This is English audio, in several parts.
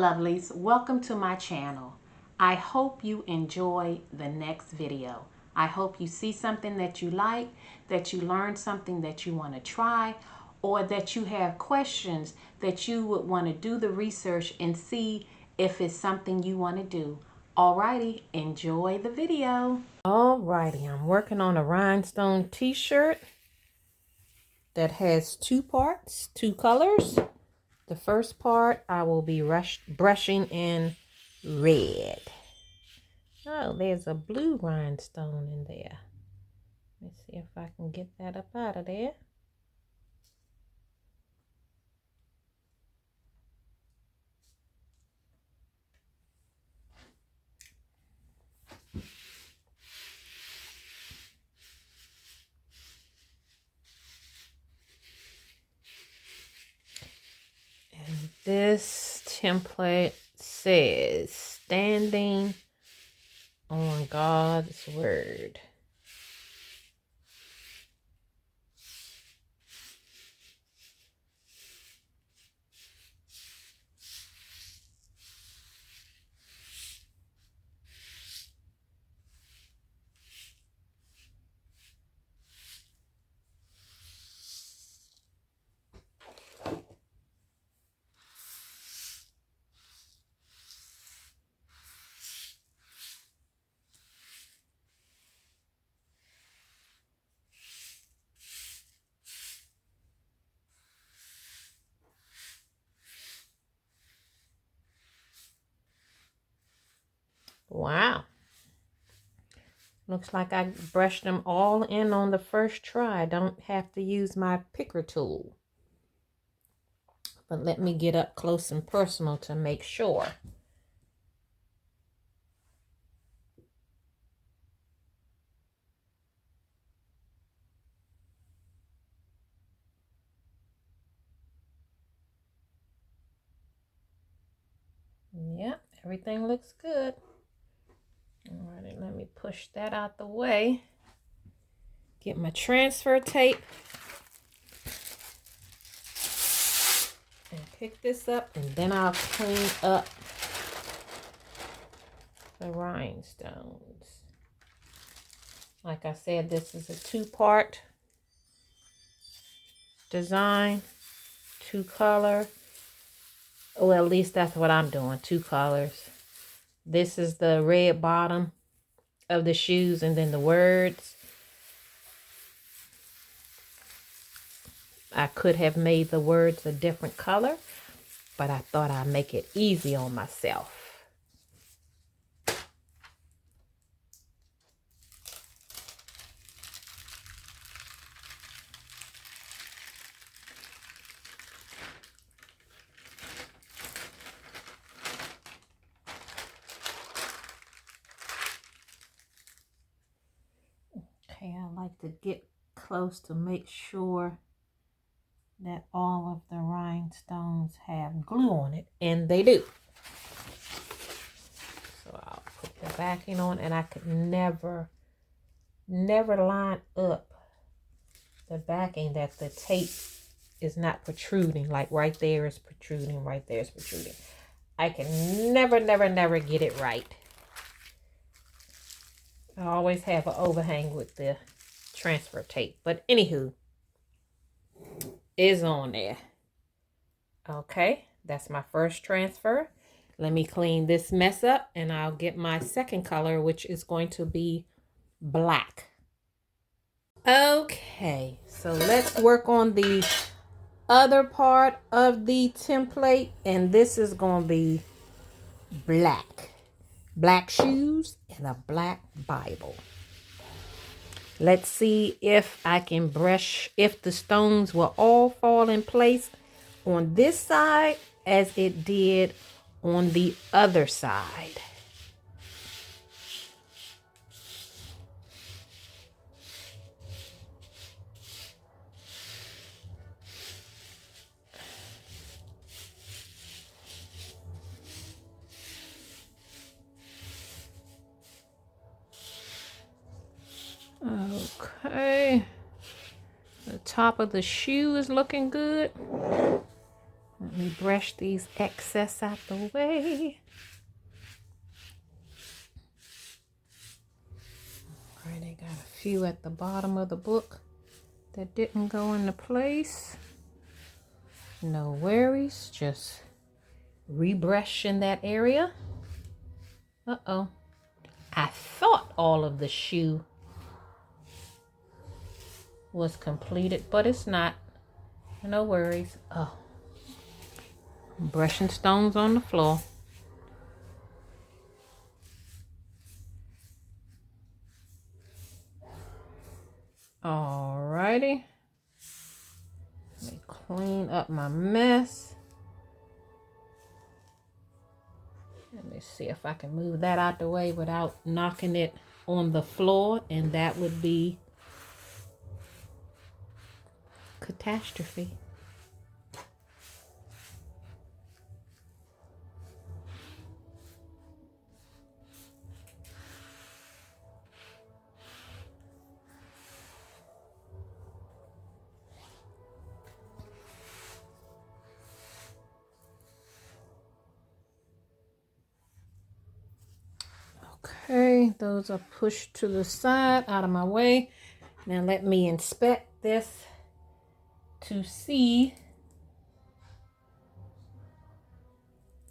lovelies, welcome to my channel. I hope you enjoy the next video. I hope you see something that you like, that you learn something that you want to try, or that you have questions that you would want to do the research and see if it's something you want to do. Alrighty, enjoy the video. Alrighty, I'm working on a rhinestone t-shirt that has two parts, two colors. The first part I will be brushing in red. Oh, there's a blue rhinestone in there. Let's see if I can get that up out of there. And this template says, standing on God's word. Wow. Looks like I brushed them all in on the first try. I don't have to use my picker tool. But let me get up close and personal to make sure. Yep, everything looks good. All right, let me push that out the way. Get my transfer tape. And pick this up, and then I'll clean up the rhinestones. Like I said, this is a two-part design, two color. Well, at least that's what I'm doing, two colors. This is the red bottom of the shoes, and then the words. I could have made the words a different color, but I thought I'd make it easy on myself. Okay, I like to get close to make sure that all of the rhinestones have glue on it, and they do. So I'll put the backing on, and I could never line up the backing that the tape is not protruding. Like right there is protruding, right there is protruding. I can never get it right. I always have an overhang with the transfer tape, but anywho, is on there. Okay, that's my first transfer. Let me clean this mess up, and I'll get my second color, which is going to be black. Okay, so let's work on the other part of the template, and this is going to be black. Black shoes and a black Bible. Let's see if I can brush, if the stones will all fall in place on this side as it did on the other side. Okay, the top of the shoe is looking good. Let me brush these excess out the way. All right, I got a few at the bottom of the book that didn't go into place. No worries, just rebrush in that area. Uh-oh. I thought all of the shoe was completed, but it's not. No worries. Oh, I'm brushing stones on the floor. Alrighty. Let me clean up my mess. Let me see if I can move that out the way without knocking it on the floor, and that would be catastrophe. Okay, those are pushed to the side, out of my way. Now let me inspect this to see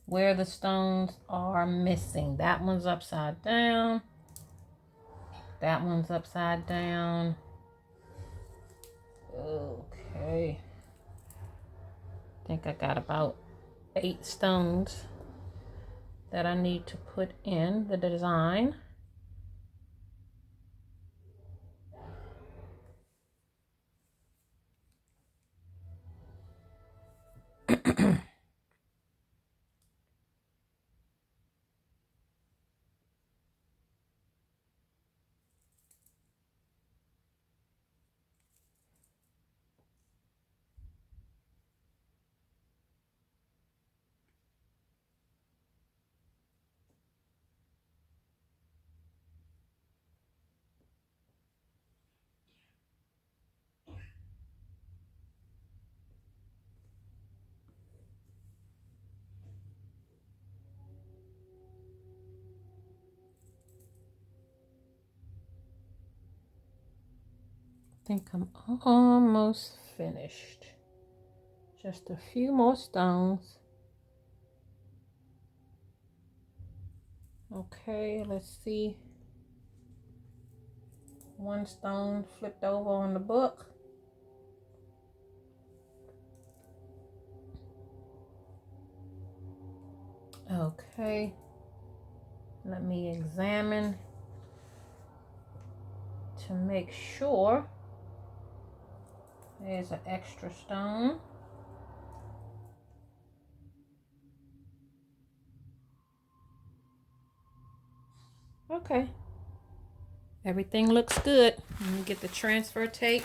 where the stones are missing. That one's upside down. That one's upside down. Okay. I think I got about 8 stones that I need to put in the design. I think I'm almost finished. Just a few more stones. Okay, let's see. One stone flipped over on the book. Okay, let me examine to make sure. There's an extra stone. Okay, everything looks good. Let me get the transfer tape.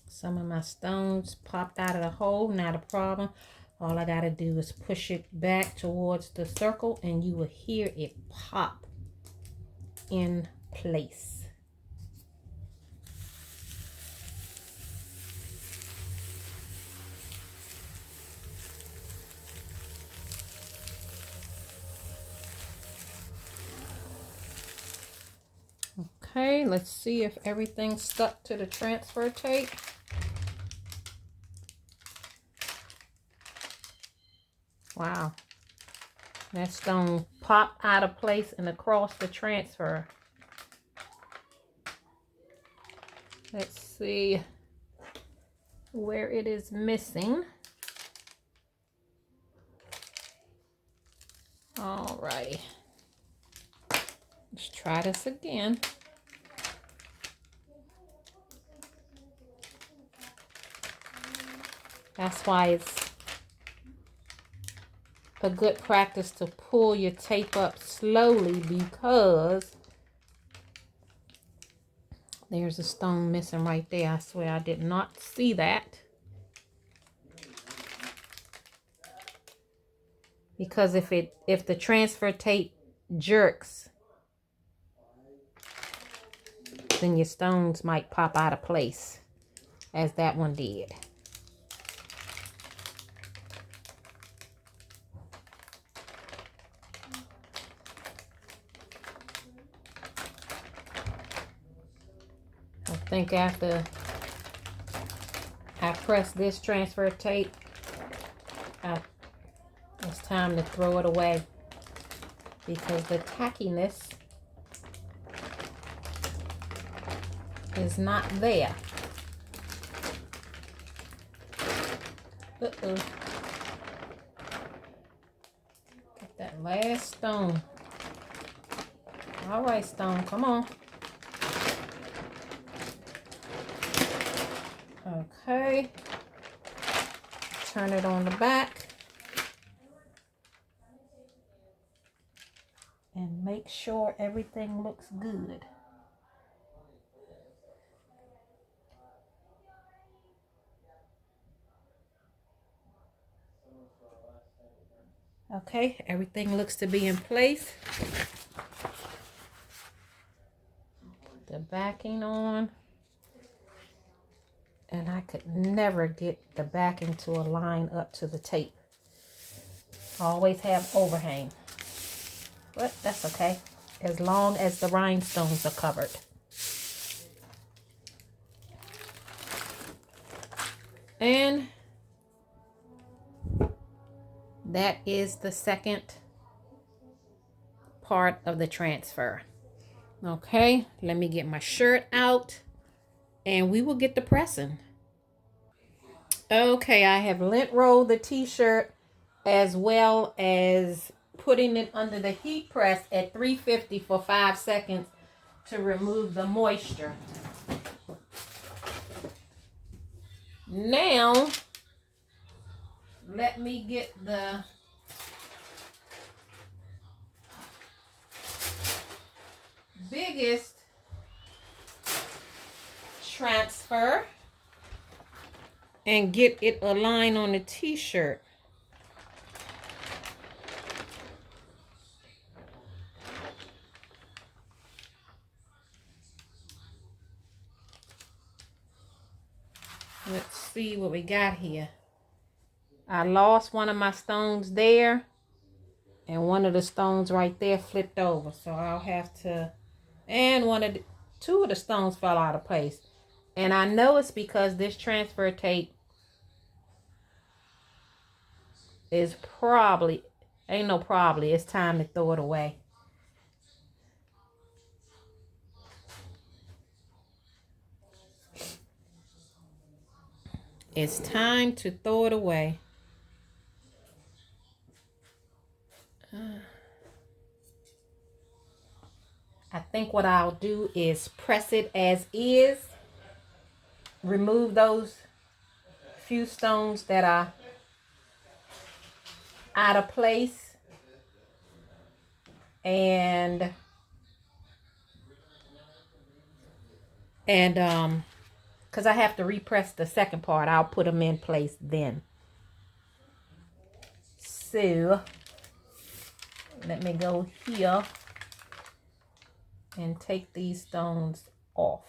Some of my stones popped out of the hole, not a problem. All I gotta do is push it back towards the circle and you will hear it pop in place. Okay, let's see if everything's stuck to the transfer tape. Wow, that stone popped out of place and across the transfer. Let's see where it is missing. Alrighty, let's try this again. That's why it's a good practice to pull your tape up slowly, because There's a stone missing right there. I swear I did not see that. Because if the transfer tape jerks, then your stones might pop out of place, as that one did. I think after I press this transfer tape, it's time to throw it away because the tackiness is not there. Uh-oh. Get that last stone. All right, stone, come on. Okay. Turn it on the back. And make sure everything looks good. Okay, everything looks to be in place. The backing on. And I could never get the backing to align up to the tape. I always have overhang. But that's okay, as long as the rhinestones are covered. And that is the second part of the transfer. Okay, let me get my shirt out and we will get to pressing. Okay, I have lint rolled the t-shirt as well as putting it under the heat press at 350 for 5 seconds to remove the moisture. Now, let me get the biggest transfer and get it aligned on the t-shirt. Let's see what we got here. I lost one of my stones there, and one of the stones right there flipped over. So I'll have to, and two of the stones fell out of place. And I know it's because this transfer tape is probably, ain't no probably, it's time to throw it away. It's time to throw it away. I think what I'll do is press it as is. Remove those few stones that are out of place. And because I have to repress the second part, I'll put them in place then. So let me go here and take these stones off.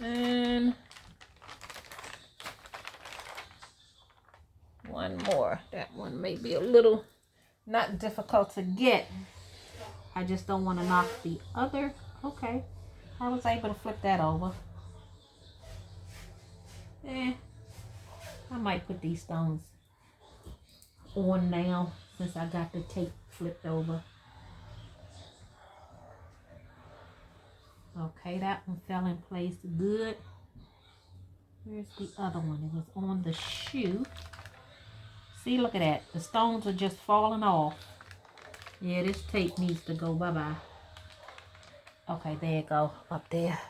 And one more. That one may be a little not difficult to get. I just don't want to knock the other. Okay, I was able to flip that over. I might put these stones on now since I got the tape flipped over. Okay, that one fell in place good. Where's the other one? It was on the shoe. See, look at that. The stones are just falling off. Yeah, this tape needs to go bye-bye. Okay, there you go. Up there.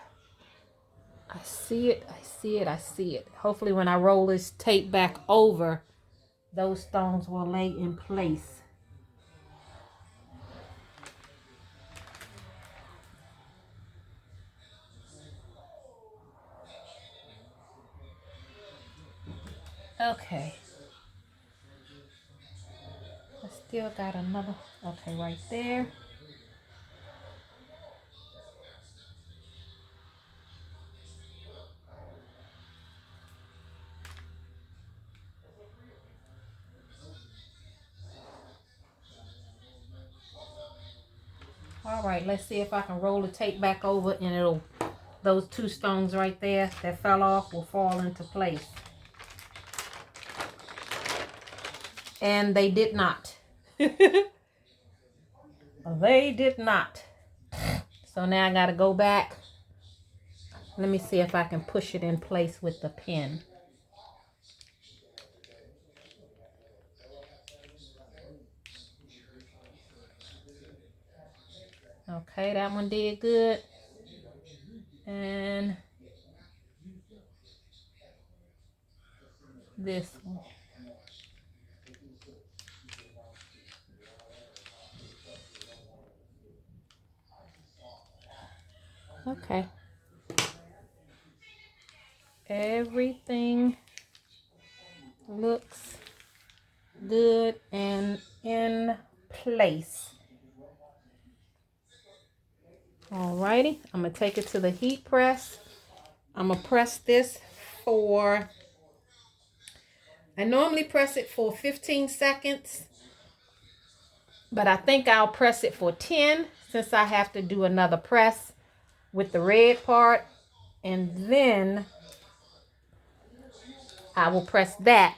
I see it. I see it. I see it. Hopefully when I roll this tape back over, those stones will lay in place. Okay. I still got another, okay, right there. All right, let's see if I can roll the tape back over and it'll, those two stones right there that fell off will fall into place. And they did not. They did not. So now I got to go back. Let me see if I can push it in place with the pin. Okay, that one did good. And this one. Okay. Everything looks good and in place. Alrighty, I'm gonna take it to the heat press. I'm gonna press this for, I normally press it for 15 seconds, but I think I'll press it for 10 since I have to do another press with the red part, and then I will press that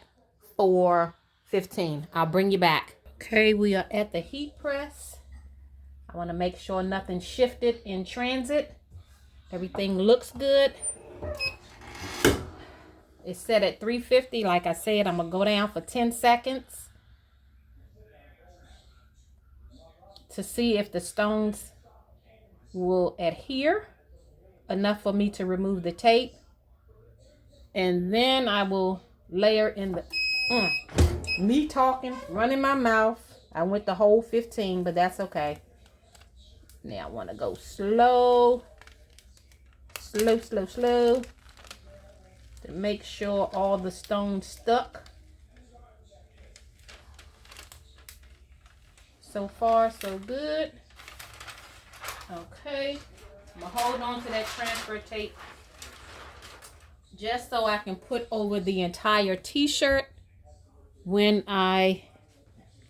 for 15. I'll bring you back. Okay, we are at the heat press. I want to make sure nothing shifted in transit. Everything looks good. It's set at 350. Like I said, I'm going to go down for 10 seconds to see if the stones will adhere enough for me to remove the tape. And then I will layer in the... me talking, running my mouth. I went the whole 15, but that's okay. Now I want to go slow, slow, slow, slow to make sure all the stones stuck. So far, so good. Okay, I'm gonna hold on to that transfer tape just so I can put over the entire t-shirt when I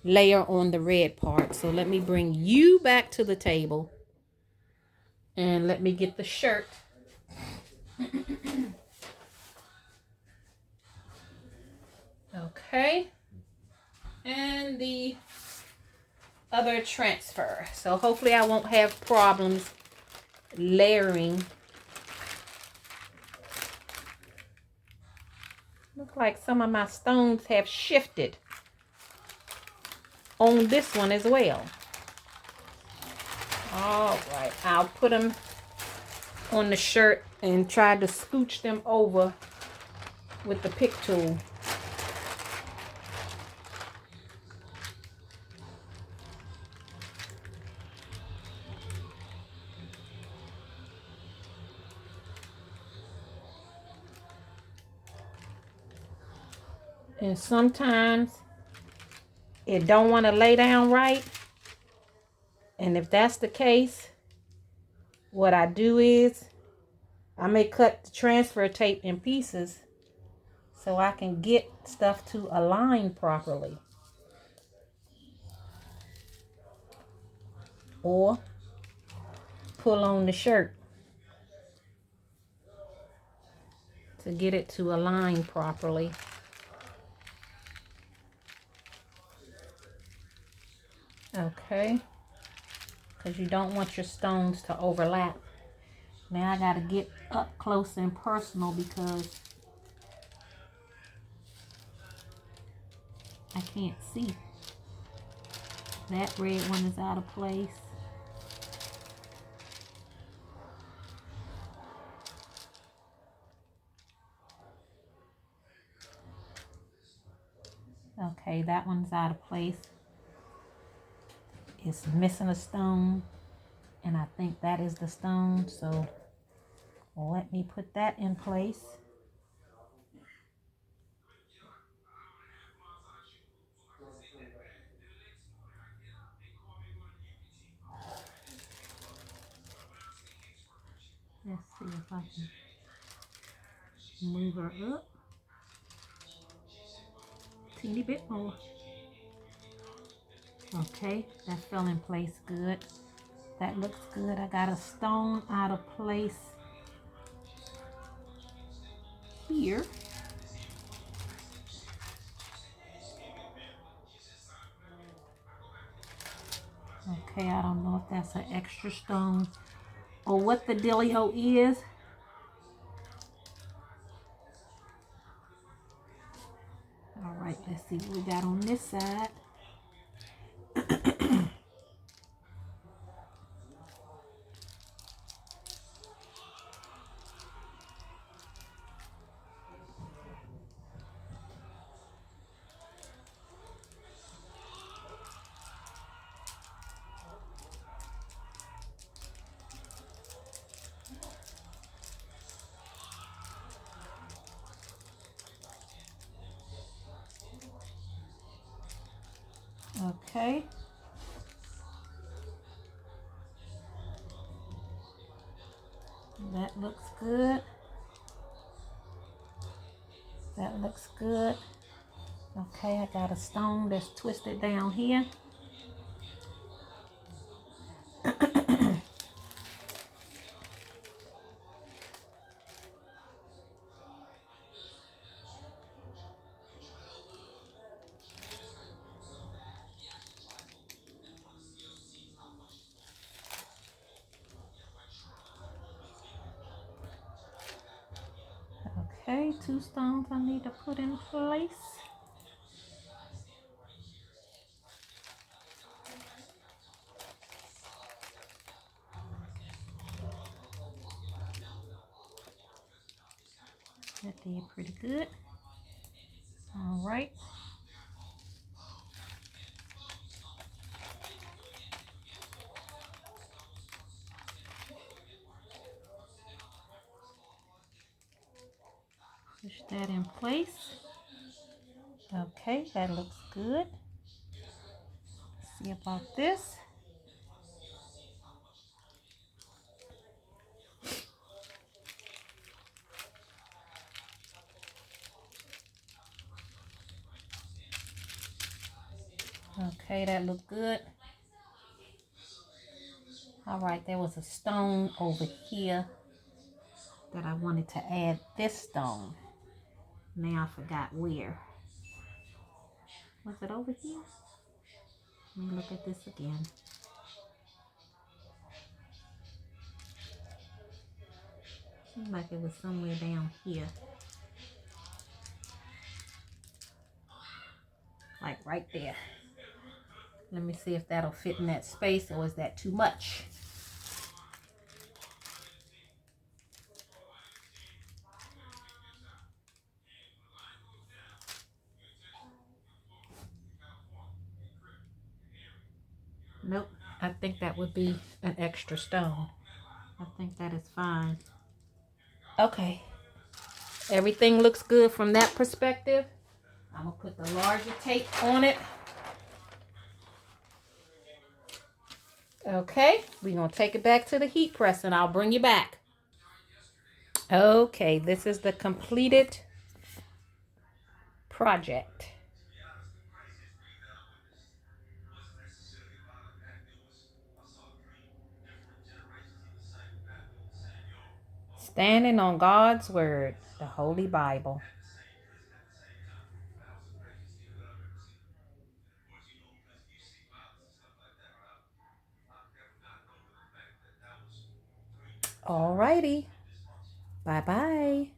layer on the red part. So let me bring you back to the table and let me get the shirt. Okay, and the other transfer. So hopefully I won't have problems layering. Look like some of my stones have shifted on this one as well. All right, I'll put them on the shirt and try to scooch them over with the pick tool. And sometimes it don't want to lay down right. And if that's the case, what I do is I may cut the transfer tape in pieces so I can get stuff to align properly. Or pull on the shirt to get it to align properly. Okay, because you don't want your stones to overlap. Now I got to get up close and personal because I can't see. That red one is out of place. Okay, that one's out of place. It's missing a stone, and I think that is the stone, so let me put that in place. Move her up. Teeny bit more. Okay, that fell in place good. That looks good. I got a stone out of place here. Okay, I don't know if that's an extra stone or what the dealio is. All right, let's see what we got on this side. Okay. That looks good. That looks good. Okay, I got a stone that's twisted down here. Okay, 2 stones I need to put in place. That did pretty good. All right. Push that in place. Okay, that looks good. Let's see about this. Okay, that looked good. All right, there was a stone over here that I wanted to add this stone. Now I forgot where. Was it over here? Let me look at this again. Seems like it was somewhere down here. Like right there. Let me see if that'll fit in that space, or is that too much? Nope, I think that would be an extra stone. I think that is fine. Okay, everything looks good from that perspective. I'm gonna put the larger tape on it. Okay, we're gonna take it back to the heat press and I'll bring you back. Okay, this is the completed project. Standing on God's word, the Holy Bible. Alrighty. Bye-bye.